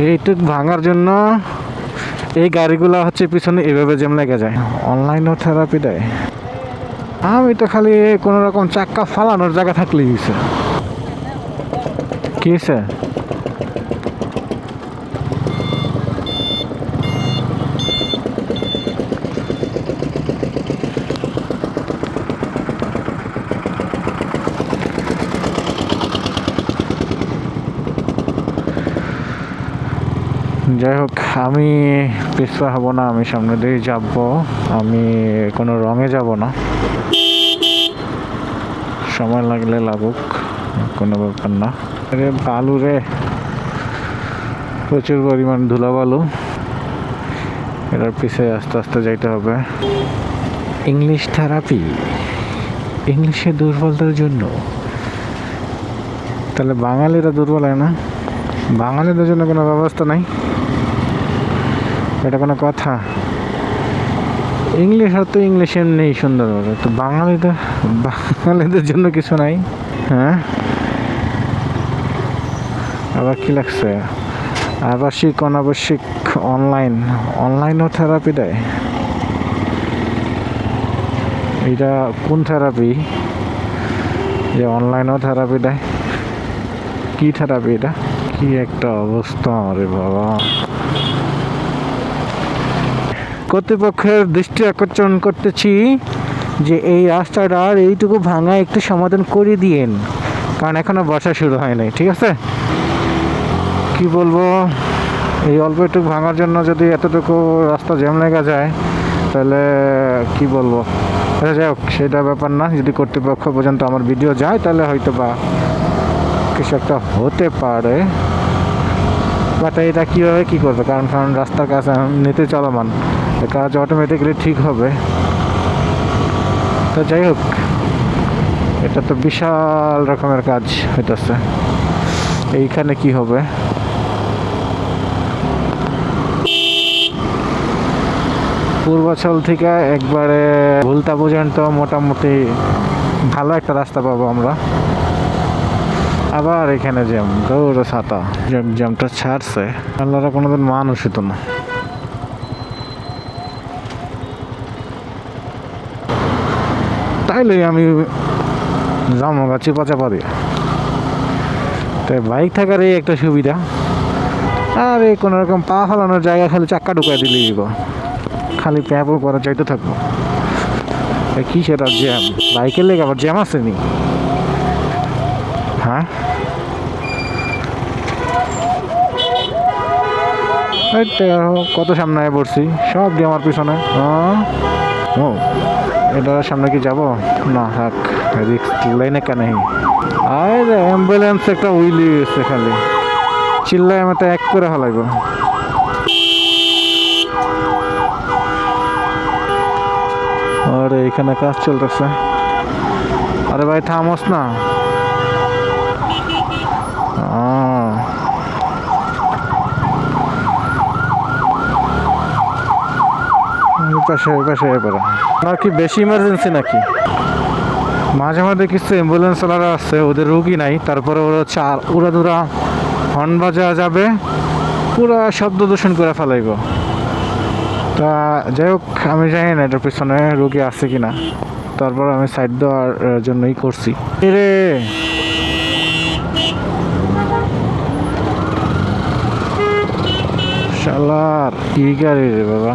এইটুক ভাঙার জন্য এই গাড়িগুলো হচ্ছে পিছনে এভাবে জ্যাম লেগে যায়। অনলাইনও থেরাপি দেয়। আমি তো খালি কোনো রকম চাক্কা ফালানোর জায়গা থাকলেই হয়েছে। কি হয়েছে? যাই হোক, আমি পিছপা হব না, আমি সামনে দিয়ে যাব। আমি কোনো রঙে যাব না, সময় লাগলে লাগুক, কোনো ব্যাপার না। আরে বালু রে, প্রচুর পরিমাণ ধুলা বালু। এটার পিছে আস্তে আস্তে যাইতে হবে। ইংলিশ থেরাপি, ইংলিশে দুর্বলদের জন্য। তাহলে বাঙালিরা দুর্বল হয় না? বাঙালিদের জন্য কোনো ব্যবস্থা নাই? এটা কোনো কথা? ইংলিশ হয়তো ইংলিশ এমনি সুন্দরভাবে, তো বাঙালিদের জন্য কিছু নাই? হ্যাঁ, আবার কি লাগছে? আবাসিক অনাবশ্যিক অনলাইনও থেরাপি দেয়। এটা কোন থেরাপি যে অনলাইনও থেরাপি দেয়? কি থেরাপি এটা? কি একটা অবস্থা! আরে বাবা, কর্তৃপক্ষের দৃষ্টি আকর্ষণ করতেছি যে এই রাস্তাটার এইটুকু ভাঙা একটু সমাধান করে দিয়েন, কারণ এখনো বর্ষা শুরু হয় নাই। ঠিক আছে, কি বলবো, এই অল্প একটু ভাঙার জন্য যদি এতটুকু রাস্তা জ্যাম লেগে যায়, তাহলে কি বলবো। যাই হোক, সেটা ব্যাপার না। যদি কর্তৃপক্ষ পর্যন্ত আমার ভিডিও যায়, তাহলে হয়তো বা কিছু একটা হতে পারে। বাট এটা কীভাবে কী করবে, কারণ রাস্তার কাজ নিতে চলমান, কাজ অটোমেটিক্যালি ঠিক হবে। তো যাই হোক, এটা তো বিশাল রকমের কাজ হইতেছে। এইখানে কি হবে? পূর্বাচল থেকে একবারে ভুলতা পর্যন্ত মোটামুটি ভালো একটা রাস্তা পাবো আমরা। আবার এখানে জ্যাম, দৌড়ে ছাতা। জ্যামটা ছাড়ছে, আল্লাহরা কোনোদিন মানুষ হতো না। তাইলে আমি যাবো চিপা চাপা দিয়ে। তাই বাইক থাকার এই একটা সুবিধা। আর এই কোনো রকম পা ফেলানোর জায়গা, খালি চাক্কা ঢুকাই দিলেই দিব, খালি প্যাপও করা চাইতে থাকবো। কি সেটা জ্যাম? বাইকের লেগে আবার জ্যাম আসেনি? হ্যাঁ, কত সামনে পড়ছি, সব দিয়ে আমার পিছনে। ও, এটার সামনে কি যাব না? থাক, রিক্স লাইনে কেন? আরে অ্যাম্বুলেন্স একটা উইলি গেছে, খালি চিল্লায় মতো এক করে হলাইব। আরে এখানে কাজ চলতেছে। আরে ভাই থামোস না। পাশে এবারে আর কি বেশি ইমার্জেন্সি নাকি? মাঝে মাঝে কিছু অ্যাম্বুলেন্স ওনারা আছে, ওদের রুগী নাই, তারপরে ওরা হচ্ছে উড়াধুরা হর্ন বাজা যাবে, পুরা শব্দ দূষণ করে ফেলাইব। তা যাই হোক, আমি জানি না এটার পিছনে রুগী আছে কিনা, তারপর আমি সাইড দেওয়ার জন্যই করছি। রে শালার কি গাড়ি রে বাবা!